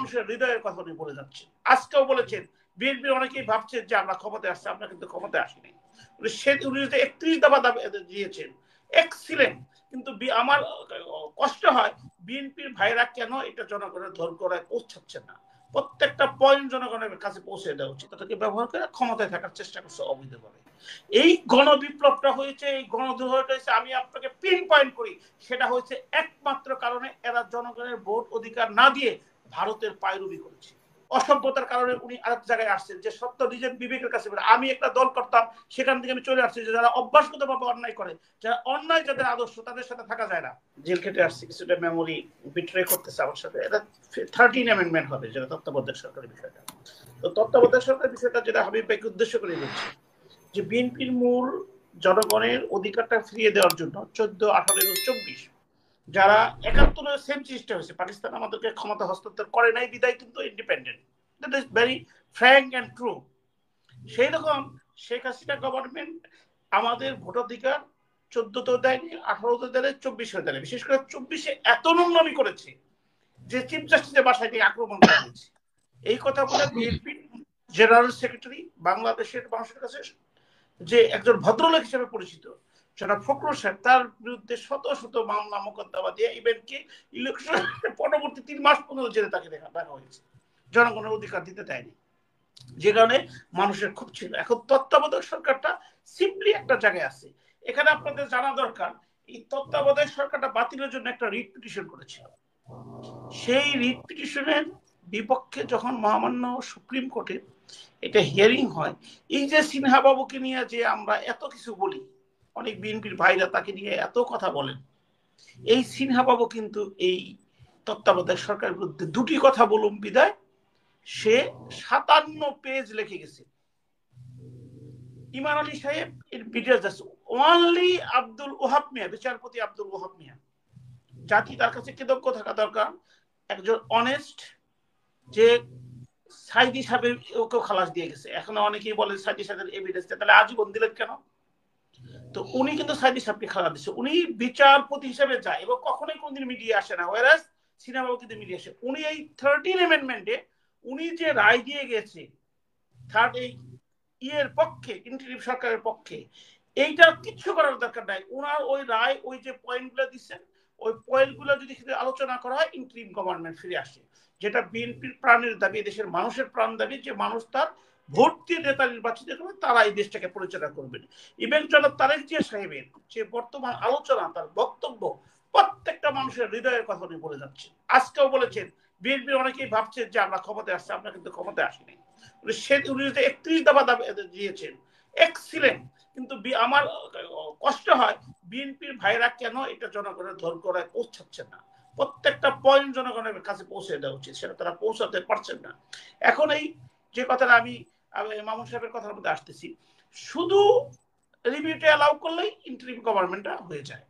মানুষের হৃদয়ের কথা উনি বলে যাচ্ছেন। আজকেও বলেছেন বিএনপি অনেকেই ভাবছেন যে আমরা ক্ষমতায় আসছি, আমরা কিন্তু ক্ষমতায় আসিনি। উনি যে 31 দফা দাবি দিয়েছেন, এক্সিলেন্ট। কিন্তু আমার কষ্ট হয় বিএনপির ভাইরা কেন এটা জনগণের ধৈর্যরায় পৌঁছাচ্ছে না। প্রত্যেকটা পয়েন্ট জনগণের কাছে পৌঁছে দেওয়া উচিত। তাদেরকে ব্যবহার করে ক্ষমতায় থাকার চেষ্টা করছে অবৈধভাবে। এই গণবিপ্লবটা হয়েছে, এই গণদুর্ঘটনা হয়েছে, আমি আপনাকে পিন পয়েন্ট করি, সেটা হয়েছে একমাত্র কারণে এরা জনগণের ভোট অধিকার না দিয়ে ভারতের পায়রবি করেছে। অসভ্যতার কারণে উনি আরেক জায়গায় আসছেন, যে সত্য নিজের বিবেকের কাছে। আমি একটা দল করতাম, সেখান থেকে আমি চলে আসছি, যে যারা অভ্যাসগতভাবে অন্যায় করে, যারা অন্যায় যাদের আদর্শ, তাদের সাথে থাকা যায় না। জেল খেটে আসছি, কিছুটা মেমোরি বিট্রে করতেছে আমার সাথে। এটা 13 অ্যামেন্ডমেন্ট হবে, যেটা তত্ত্বাবধায়ক সরকারের বিষয়টা। তো তত্ত্বাবধায়ক সরকারের বিষয়টা যেটা হাবিব ভাইকে উদ্দেশ্য করে বলছি, যে বিএনপির মূল জনগণের অধিকারটা ফিরিয়ে দেওয়ার জন্য 14, 18 এবং 24 যারা 71 সেম জিনিসটা হয়েছে, পাকিস্তান আমাদেরকে ক্ষমতা হস্তান্তর করে নাই বিদায় কিন্তু independent. That is very frank and true. সেই রকম শেখ হাসিনা গভর্নমেন্ট আমাদের ভোটাধিকার 14 দেয়নি, 18 দেয়, 24 দেয়। বিশেষ করে 24 এত নোংরামি করেছে যে চিফ জাস্টিসের বাসায় দিয়ে আক্রমণ করা হয়েছে। এই কথা বলে বিএনপি জেনারেল সেক্রেটারি বাংলাদেশের মানুষের কাছে যে একজন ভদ্রলোক হিসেবে পরিচিত জনাব ফখরুল সাহেব, তার বিরুদ্ধে শত শত মামলা মোকদ্দমা দিয়ে ইভেনকি ইলেকশন পরবর্তী 3 মাস পর্যন্ত জেলে তাকে রাখা হয়েছে। জনগণের অধিকার দিতে দেয়নি, যে কারণে মানুষের খুব ছিল। এখন তত্ত্বাবধায়ক সরকারটা সিম্পলি একটা জায়গায় আছে। এখানে আপনাদের জানা দরকার, এই তত্ত্বাবধায়ক সরকারটা বাতিলের জন্য একটা রিট পিটিশন করেছিল। সেই রিট পিটিশনের বিপক্ষে যখন মহামান্য সুপ্রিম কোর্টে এটা হিয়ারিং হয়, এই যে সিনহা বাবুকে নিয়ে যে আমরা এত কিছু বলি, অনেক বিএনপির ভাইরা তাকে নিয়ে এত কথা বলেন, এই সিনহা বাবু কিন্তু এই তত্ত্বাবধায়ক সরকারের বিরুদ্ধে দুটি কথা বলুন বিদায় সে 57 পেজ লিখে গেছে। ইমান আলী সাহেব এর ভিডিও যাচ্ছে, ওনলি আব্দুল ওহাব মিয়া, বিচারপতি আব্দুল ওহাব মিয়া, জাতি তার কাছে কৃতজ্ঞ থাকা দরকার। একজন অনেস্ট, যে সাইদি সাহেবের ওকেও খালাস দিয়ে গেছে। এখনো অনেকেই বলে সাইদি সাহেবের এভিডেন্স, তাহলে আজীবন দিলেন কেন? তো উনি কিন্তু সাইদি সাহেবকে খালাস দিচ্ছে। উনি বিচারপতি হিসেবে যায় এবং কখনোই কোনদিন মিডিয়া আসে না, ওয়ারাস সিনেমা কিন্তু মিডিয়া আসে। উনি এই 13 অ্যামেন্ডমেন্টে উনি যে রায় দিয়ে গেছে থার্ড এই ইয়ের পক্ষে, ইন্টারিম সরকারের পক্ষে, এইটা কিচ্ছু করার দরকার নাই। ওনার ওই রায়, ওই যে পয়েন্টগুলো দিচ্ছেন, ওই পয়েন্টগুলো যদি আলোচনা করা হয়, ইন্টারিম গভর্নমেন্ট ফিরে আসে, যেটা বিএনপির প্রাণের দাবি, দেশের মানুষের প্রাণ দাবি, যে মানুষ তার ভোট দিয়ে নেতা নির্বাচিত করবে, তারা এই দেশটাকে পরিচালনা করবেন। ইভেন জনাব তারেক জিয়া সাহেবের যে বর্তমান আলোচনা, তার বক্তব্য প্রত্যেকটা মানুষের হৃদয়ের কথা উনি বলে যাচ্ছেন। আজকেও বলেছেন বিএনপির অনেকেই ভাবছেন যে আমরা ক্ষমতায় আসছি, আমরা কিন্তু ক্ষমতায় আসিনি। উনি যে 31 দফা দাবি দিয়েছেন, এক্সিলেন্ট। কিন্তু আমার কষ্ট হয় বিএনপির ভাইরা কেন এটা জনগণের ধৈর্যরায় পৌঁছাচ্ছে না। প্রত্যেকটা পয়েন্ট জনগণের কাছে পৌঁছে দেওয়া উচিত, সেটা তারা পৌঁছাতে পারছেন না। এখন এই যে কথাটা আমি মামুন সাহেবের কথার মধ্যে আসতেছি, শুধু রিভিউটা অ্যালাউ করলেই ইন্টারিম গভর্নমেন্টটা হয়ে যায়।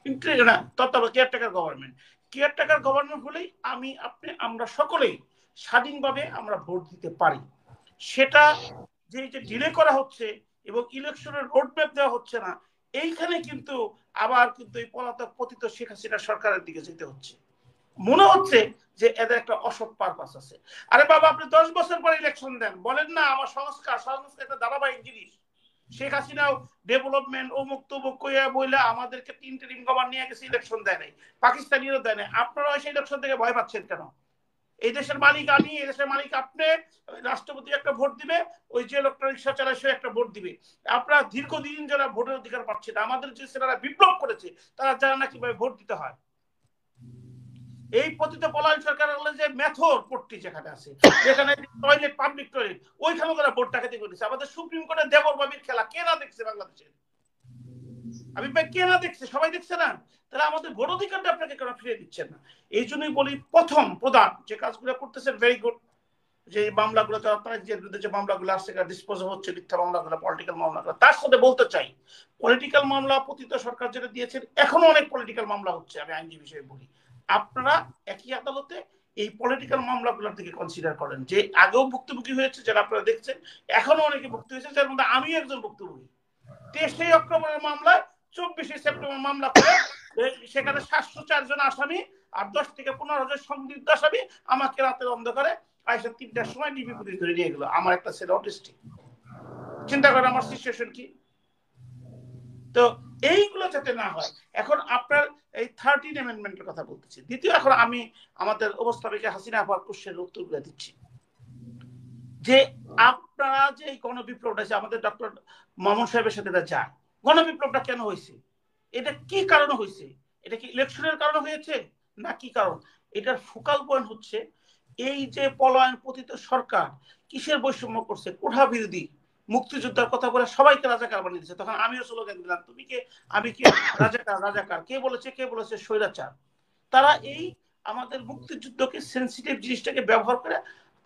ইন্টারিম না, তত্ত্বাবধায়ক কেয়ারটেকার গভর্নমেন্ট। কেয়ারটেকার গভর্নমেন্ট হলেই আমি, আপনি, আমরা সকলেই স্বাধীনভাবে আমরা ভোট দিতে পারি। সেটা যে ডিলে করা হচ্ছে এবং ইলেকশনের রোডম্যাপ দেওয়া হচ্ছে না, এইখানে কিন্তু আবার কিন্তু এই পলাতক পতিত শেখ হাসিনা সরকারের দিকে যেতে হচ্ছে। মনে হচ্ছে যে এদের একটা অসৎ পারপাস আছে। আরে বাবা, আপনি 10 বছর পর ইলেকশন দেন, বলেন না আমার সংস্কার একটা ধারাবাহিক জিনিস। শেখ হাসিনাও ডেভেলপমেন্ট অমুক তমুক কইয়া বইলা আমাদেরকে 3 টিম গভর্নমেন্ট নিয়ে গেছে, ইলেকশন দেয় নাই, পাকিস্তানিরও দেয় নাই। আপনারা সেই ইলেকশন থেকে ভয় পাচ্ছেন কেন? এই দেশের মালিক আমি, এই দেশের মালিক আপনি। রাষ্ট্রপতি একটা ভোট দিবে, ওই যে লোকটা রিক্সা চালায় সে একটা ভোট দিবে। আপনারা দীর্ঘদিন যারা ভোটের অধিকার পাচ্ছে না, আমাদের যে ছেলেরা বিপ্লব করেছে, তারা জানে না কিভাবে ভোট দিতে হয়। এই পতিত পলায়ন সরকার যে মেথর পট্টি যেখানে আছে, যেখানে টয়লেট, পাবলিক টয়লেট, ওইখানে তারা ভোট ডাকাতি করেছে। আমাদের সুপ্রিম কোর্টের দেবর বাবির খেলা কে না দেখছে বাংলাদেশে? আমি ভাই কে না দেখছে? সবাই দেখছে না? তাহলে আমাদের ভোট অধিকারটা আপনাকে কেন ফিরিয়ে দিচ্ছেন না? এই জন্যই বলি, প্রথম প্রধান যে কাজগুলো করতেছেন ভেরি গুড, যে মামলাগুলো আপনার যে বিরুদ্ধে যে মামলাগুলো আসছে ডিসপোজ হচ্ছে, মিথ্যা মামলাগুলো, পলিটিক্যাল মামলাগুলো, তার সাথে বলতে চাই পলিটিক্যাল মামলা পতিত সরকার যেটা দিয়েছেন, এখনো অনেক পলিটিক্যাল মামলা হচ্ছে। আমি আইনজীবী হিসেবে বলি, আপনারা একই আদালতে এই পলিটিক্যাল মামলাগুলোর দিকে কনসিডার করেন। যে আগেও ভুক্তভোগী হয়েছে যারা আপনারা দেখছেন, এখনো অনেকে ভুক্ত হয়েছে, যার মধ্যে আমি একজন ভুক্তভোগী। 23 অক্টোবরের মামলায় 24 সেপ্টেম্বর মামলা করে সেখানে 704 জন আসামি আর 10 থেকে 15,000 সন্দিগ্ধ আসামি আমাকে রাতের অন্ধকারে আইসা 3টার সময় ডিবি পুলিশ ধরে নিয়ে গেল। আমার একটা ছেলে অটিস্টিক, চিন্তা করেন আমার সিচুয়েশন কি। তো এইগুলো যাতে না হয়, এখন আপনার এই 13 অ্যামেন্ডমেন্টের কথা বলতেছি। দ্বিতীয়, এখন আমি আমাদের উপস্থাপিকা হাসিনা আপার কোশ্চেনের উত্তরগুলো দিচ্ছি যে আপনারা যে গণবিপ্লবটা, আমাদের ডক্টর মামুন সাহেবের সাথে যায়, গণবিপ্লবটা কেন হয়েছে, এটা কি কারণে হয়েছে, এটা কি ইলেকশনের কারণে হয়েছে না কি কারণ? এটার ফোকাল পয়েন্ট হচ্ছে এই যে পলায়ন পতিত সরকার কিসের বৈষম্য করছে, কোঠা বিরোধী মুক্তিযোদ্ধার কথা বলে সবাইকে রাজাকার বানিয়ে দিচ্ছে। তখন আমিও স্লোগান দিলাম, তুমি কে আমি কে, রাজাকার রাজাকার, কে বলেছে স্বৈরাচার। তারা এই আমাদের মুক্তিযুদ্ধকে সেন্সিটিভ জিনিসটাকে ব্যবহার করে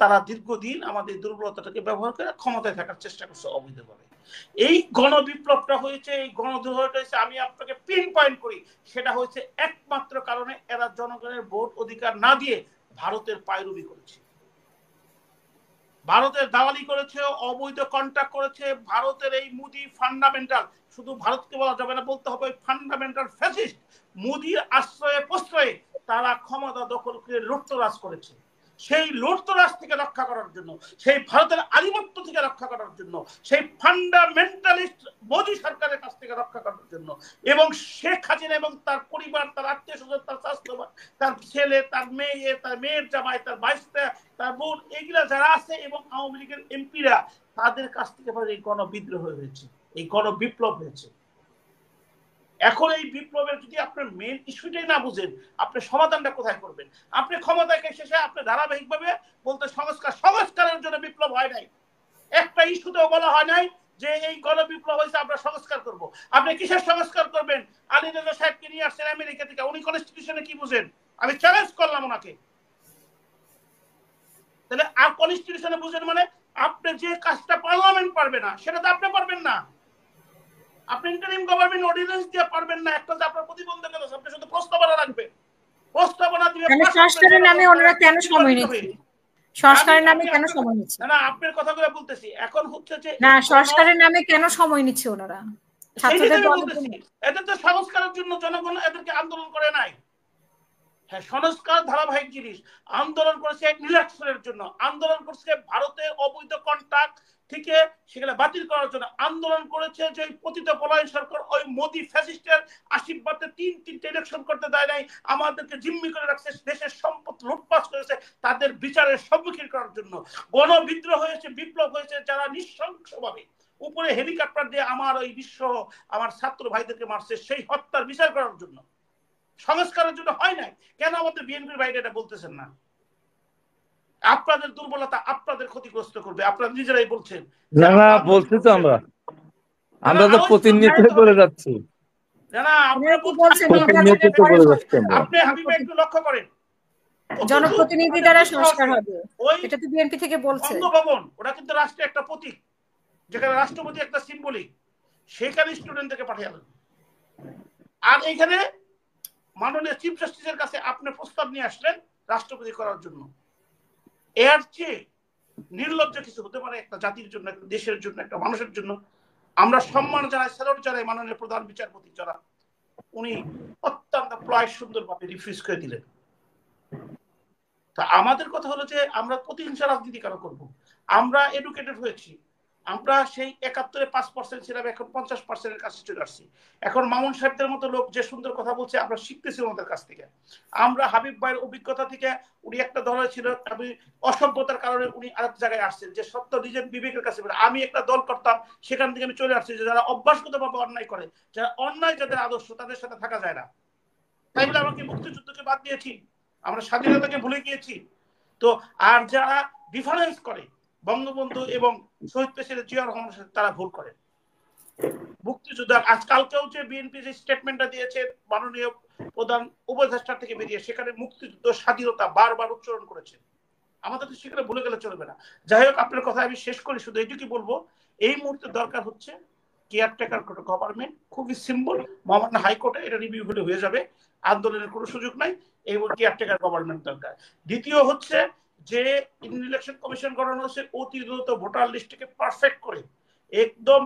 তারা দীর্ঘদিন আমাদের দুর্বলতাটাকে ব্যবহার করে ক্ষমতায় থাকার চেষ্টা করছে অবৈধভাবে। এই গণবিপ্লবটা হয়েছে, এই গণদুর্ঘটনা হয়েছে, আমি আপনাকে পিন পয়েন্ট করি, সেটা হয়েছে একমাত্র কারণে এরা জনগণের ভোট অধিকার না দিয়ে ভারতের পায়রবি করেছে, ভারতের দালালি করেছে, অবৈধ কন্ট্রাক্ট করেছে। ভারতের এই মোদি ফান্ডামেন্টাল, শুধু ভারতকে বলা যাবে না, বলতে হবে ফান্ডামেন্টাল ফ্যাসিস্ট মোদির আশ্রয়ে প্রশ্রয়ে তারা ক্ষমতা দখল করে লুটতরাজ করেছে। সেই লুটতরাজ থেকে রক্ষা করার জন্য, সেই ভারতের আধিপত্য থেকে রক্ষা করার জন্য, সেই ফান্ডামেন্টালিস্ট মোদি সরকারের কাছ থেকে রক্ষা করার জন্য, এবং শেখ হাসিনা এবং তার পরিবার, তার আত্মীয় স্বজন, তার স্বাস্থ্য, তার ছেলে, তার মেয়ে, তার মেয়ের জামাই, তার বাইশটা, তার বোন, এগুলা যারা আছে এবং আওয়ামী লীগের এমপিরা, তাদের কাছ থেকে এই গণবিদ্রোহ হয়েছে, এই গণবিপ্লব হয়েছে। এখন এই বিপ্লবের যদি আপনার মেন ইস্যুটাই না বুঝেন, আপনি সমাধানটা কোথায় করবেন? আপনি ক্ষমতাকে শেষে আপনি ধারাবাহিকভাবে বলতে সংস্কারের জন্য বিপ্লব হয় নাই, একটা ইস্যুতেও বলা হয় নাই যে এই গণবিপ্লব হয়েছে আমরা সংস্কার করব। আপনি কিসের সংস্কার করবেন? আলী রেজা সাহেবকে নিয়ে আসছেন আমেরিকা থেকে, উনি কনস্টিটিউশনে কি বুঝেন? আমি চ্যালেঞ্জ করলাম ওনাকে। তাহলে আর কনস্টিটিউশনে বুঝেন মানে আপনি যে কাজটা পার্লামেন্ট পারবে না সেটা তো আপনি পারবেন না, আপনি ইন্টারিম গভর্নমেন্ট অর্ডিন্যান্স দিয়ে পারবেন না। একটা যে আপনার প্রতিবন্ধক আছে, আপনি শুধু প্রস্তাবনা রাখবেন, প্রস্তাবনা দিয়ে সংস্কারের নামে ওনারা কেন সময় নিচ্ছে? সংস্কারের নামে কেন সময় নিচ্ছে? না আপনার কথাগুলো বলতেছি। এখন হচ্ছে যে না, সংস্কারের নামে কেন সময় নিচ্ছে ওনারা? ছাত্রদের বলতেছি এদের তো সংস্কারের জন্য জনগণ এদেরকে আন্দোলন করে নাই। হ্যাঁ, সংস্কার ধারাবাহিক জিনিস। আন্দোলন করেছে ইলেকশনের জন্য, আন্দোলন করছে ভারতের অবৈধ কন্ট্রাক্ট থেকে সেগুলো বাতিল করার জন্য, আন্দোলন করেছে যে পতিত পলায়ন সরকার ওই মোদি ফ্যাসিস্টের আশীর্বাদে তিনটে ইলেকশন করতে দেয় নাই, আমাদেরকে জিম্মি করে রাখছে, দেশের সম্পদ লুটপাট করেছে, তাদের বিচারের সম্মুখীন করার জন্য গণবিদ্রোহ হয়েছে, বিপ্লব হয়েছে। যারা নৃশংসভাবে উপরে হেলিকপ্টার দিয়ে আমার ওই আমার ছাত্র ভাইদেরকে মারছে, সেই হত্যার বিচার করার জন্য, সংস্কারের জন্য হয় নাই। কেন আমাদের বিএনপির বাইরে এটা বলতেছেন না? আপনাদের দুর্বলতা আপনাদের ক্ষতিগ্রস্ত করবে, আপনারা নিজেরাই বলছেন। না বলছি তো আমরা তো প্রতিনিধিত্ব করে যাচ্ছি। আপনি হাবিবা একটু লক্ষ্য করেন, জনপ্রতিনিধি দ্বারা সংস্কার হবে, এটা তো বিএনপি থেকে বলছে। বঙ্গভবন ওটা কিন্তু রাষ্ট্রের একটা প্রতীক, যেখানে রাষ্ট্রপতি একটা সিম্বলিক, সেখানে স্টুডেন্টদেরকে পাঠালেন। আর এখানে মাননীয় চিফ জাস্টিসের কাছে আপনি প্রস্তাব নিয়ে আসলেন রাষ্ট্রপতি করার জন্য। এর চেয়ে নির্লজ্জ কিছু হতে পারে একটা জাতির জন্য, একটা দেশের জন্য, একটা মানুষের জন্য? আমরা সম্মান জানাই, স্যালুট জানাই মাননীয় প্রধান বিচারপতি যারা, উনি অত্যন্ত প্রায় সুন্দরভাবে রিফিউজ করে দিলেন। তা আমাদের কথা হলো যে আমরা প্রতিহিংসা রাজনীতি কেন করবো? আমরা এডুকেটেড হয়েছি, আমরা সেই 71-এ 5% ছিলাম, এখন 50%-এর কাছে চলে আসছি। এখন মামুন সাহেবদের মতো লোক যে সুন্দর কথা বলছে আমরা শিখতেছি ওনাদের কাছ থেকে। আমরা হাবিব ভাইয়ের অভিজ্ঞতা থেকে, উনি একটা দলে ছিল, আমি অসভ্যতার কারণে উনি আরেক জায়গায় আসছেন, যে সত্য নিজের বিবেকের কাছে। আমি একটা দল করতাম, সেখান থেকে আমি চলে আসছি, যে যারা অভ্যাসগতভাবে অন্যায় করে, যারা অন্যায়, যাদের আদর্শ, তাদের সাথে থাকা যায় না। তাই বলে আমাকে মুক্তিযুদ্ধকে বাদ দিয়েছি, আমরা স্বাধীনতাকে ভুলে গিয়েছি তো? আর যারা ডিফারেন্স করে বঙ্গবন্ধু এবং শহীদ প্রেসিডেন্ট জিয়া রহমানের সাথে, তারা ভুল করে। মুক্তিযুদ্ধ আজকালকেও যে বিএনপি যে স্টেটমেন্টটা দিয়েছে মাননীয় প্রধান উপদেষ্টার থেকে বেরিয়ে, সেখানে মুক্তিযুদ্ধ স্বাধীনতা বারবার উচ্চারণ করেছে। আমাদের তো সেখানে ভুলে গেলে চলবে না। যাই হোক, আপনার কথা আমি শেষ করি, শুধু এইটুকু বলবো, এই মুহূর্তে দরকার হচ্ছে কেয়ারটেকার গভর্নমেন্ট। খুবই সিম্পল, মহামান্য হাইকোর্টে এটা রিভিউ হয়ে যাবে, আন্দোলনের কোনো সুযোগ নাই, এই কেয়ারটেকার গভর্নমেন্ট দরকার। দ্বিতীয় হচ্ছে যে ইলেকশন কমিশন গঠন হচ্ছে, অতি দ্রুত ভোটার লিস্টকে পারফেক্ট করে একদম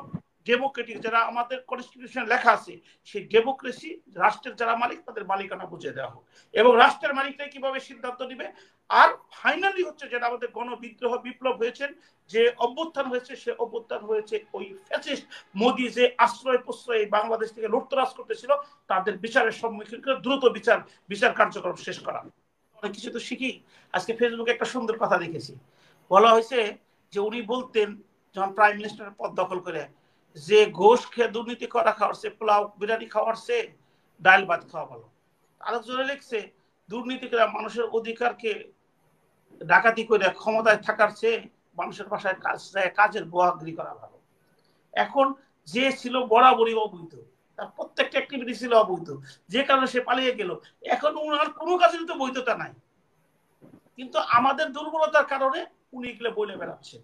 ডেমোক্রেটিক, যারা আমাদের কনস্টিটিউশনে লেখা আছে সেই ডেমোক্রেসি, রাষ্ট্রের যারা মালিক তাদের মালিকানা বুঝিয়ে দেওয়া হোক এবং রাষ্ট্রের মালিকরাই কিভাবে সিদ্ধান্ত নিবে। আর ফাইনালি হচ্ছে যেটা আমাদের গণবিদ্রোহ বিপ্লব হয়েছে, যে অভ্যুত্থান হয়েছে, সে অভ্যুত্থান হয়েছে ওই ফ্যাসিস্ট মোদি যে আশ্রয় প্রশ্রয় বাংলাদেশ থেকে লুটতরাজ করতেছিল তাদের বিচারের সম্মুখীন করে দ্রুত বিচার কার্যক্রম শেষ করা। অনেক কিছু তো শিখি। আজকে ফেসবুকে একটা সুন্দর কথা দেখেছি, বলা হয়েছে যে উনি বলতেন যখন প্রাইম মিনিস্টারের পদ দখল করে, যে ঘোষ খেয়ে দুর্নীতি করা খাওয়াচ্ছে, পোলাও বিরিয়ানি খাওয়াচ্ছে, ডাল ভাত খাওয়া ভালো। আরেকজনে লিখছে দুর্নীতি করে মানুষের অধিকারকে ডাকাতি করে ক্ষমতায় থাকার চেয়ে মানুষের বাসায় কাজের বোয়াগিরি করা ভালো। এখন যে ছিল বরাবরই অবৈধ, তার প্রত্যেকটা অ্যাক্টিভিটি ছিল অবৈধ, যে কারণে সে পালিয়ে গেল। এখন ওনার কোনো কাজের তো বৈধতা নাই, কিন্তু আমাদের দুর্বলতার কারণে উনি এগুলো বলে বেড়াচ্ছে।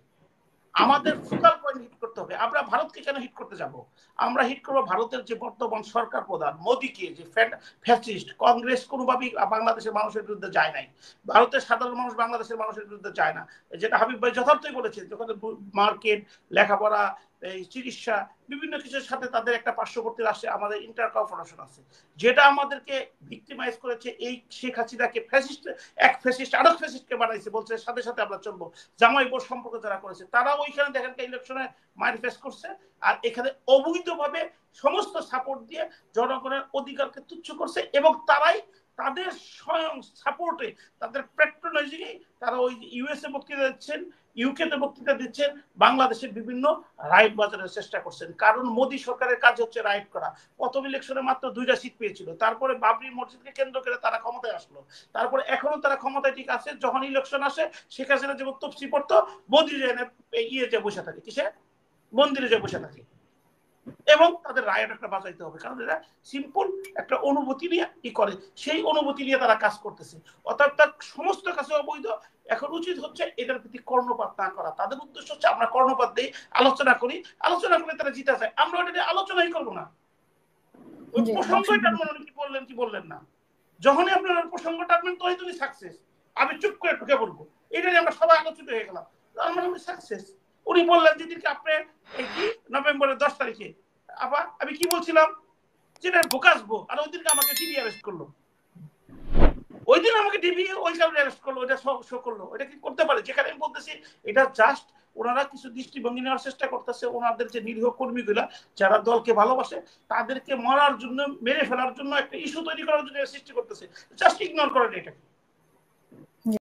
আমাদের ফোকাল পয়েন্ট হিট করতে হবে। আমরা ভারতকে কেন হিট করতে যাব? আমরা হিট করবো ভারতের যে বর্তমান সরকার প্রধান মোদীকে, যে ফ্যাসিস্ট। কংগ্রেস কোনোভাবেই বাংলাদেশের মানুষের বিরুদ্ধে যায় নাই, ভারতের সাধারণ মানুষ বাংলাদেশের মানুষের বিরুদ্ধে যায় না। যেটা হাবিব ভাই যথার্থই বলেছেন, যখন মার্কেট, লেখাপড়া, এই চিকিৎসা, বিভিন্ন কিছুর সাথে তাদের একটা পার্শ্ববর্তী রাষ্ট্রে আমাদের ইন্টার কর্পোরেশন আছে, যেটা আমাদেরকে ভিক্টিমাইজ করেছে। এই শেখ হাসিনাকে ফ্যাসিস্ট, এক ফ্যাসিস্ট আরেক ফ্যাসিস্টকে বানাইছে, বলছে সাথে সাথে আমরা চলবো। জামাই বোর সম্পর্ক যারা করেছে তারা ওইখানে দেখেন ইলেকশনে ম্যানিফেস্ট করছে, আর এখানে অবৈধভাবে সমস্ত সাপোর্ট দিয়ে জনগণের অধিকারকে তুচ্ছ করছে। এবং তারাই তাদের স্বয়ং সাপোর্টে, তাদের প্যাট্রোনাইজিংয়ে তারা ওই ইউএসএ বক্তৃতা দিচ্ছেন, ইউকেতে বক্তৃতা দিচ্ছেন, বাংলাদেশের বিভিন্ন রাইট বাজারের চেষ্টা করছেন। কারণ মোদী সরকারের কাজ হচ্ছে রাইট করা। প্রথম ইলেকশনে মাত্র 2টা সিট পেয়েছিল, তারপরে বাবরি মসজিদকে কেন্দ্র করে তারা ক্ষমতায় আসলো, তারপরে এখনো তারা ক্ষমতায় ঠিক আছে। যখন ইলেকশন আসে শেখ হাসিনা যেমন তফসি পড়তো, মোদী যে বসে থাকে, কিসে মন্দিরে যে বসে থাকে, এবং তাদের রায়ট একটা বাঁচাইতে হবে, কারণ এরা সিম্পল একটা অনুভূতি নিয়ে কি করে, সেই অনুভূতি নিয়ে তারা কাজ করতেছে। অর্থাৎ তার সমস্ত কাছে অবৈধ। এখন উচিত হচ্ছে এটার প্রতি কর্ণপাত না করা। তাদের উদ্দেশ্য হচ্ছে আমরা কর্ণপাত দিই, আলোচনা করি, আলোচনা করে তারা জিতে যায়। আমরা ওটা আলোচনাই করবো না, ওই প্রসঙ্গটা কি বললেন না, যখনই আপনার প্রসঙ্গ টানবেন তখনই তুমি সাকসেস। আমি চুপ করে ঢুকে পড়বো, এটা নিয়ে আমরা সবাই আলোচিত হয়ে গেলাম, আমরা সাকসেস। উনি বললেন যেদিনকে আপনি কি নভেম্বরের 10 তারিখে, আবার আমি কি বলছিলাম, যেটা ঢুকাসবো, আর ওই দিনকে আমাকে ডিবি অ্যারেস্ট করলো। ওই দিন আমাকে ডিবি ওই কারণে অ্যারেস্ট করলো, এটা শো করলো। এটা কি করতে পারে? যেখানে আমি বলতেছি এটা জাস্ট ওনারা কিছু দৃষ্টিভঙ্গি নেওয়ার চেষ্টা করতেছে। ওনাদের যে নিরীহ কর্মীগুলা যারা দলকে ভালোবাসে তাদেরকে মারার জন্য, মেরে ফেলার জন্য একটা ইস্যু তৈরি করার জন্য সৃষ্টি করতেছে। জাস্ট ইগনোর করেন এটাকে।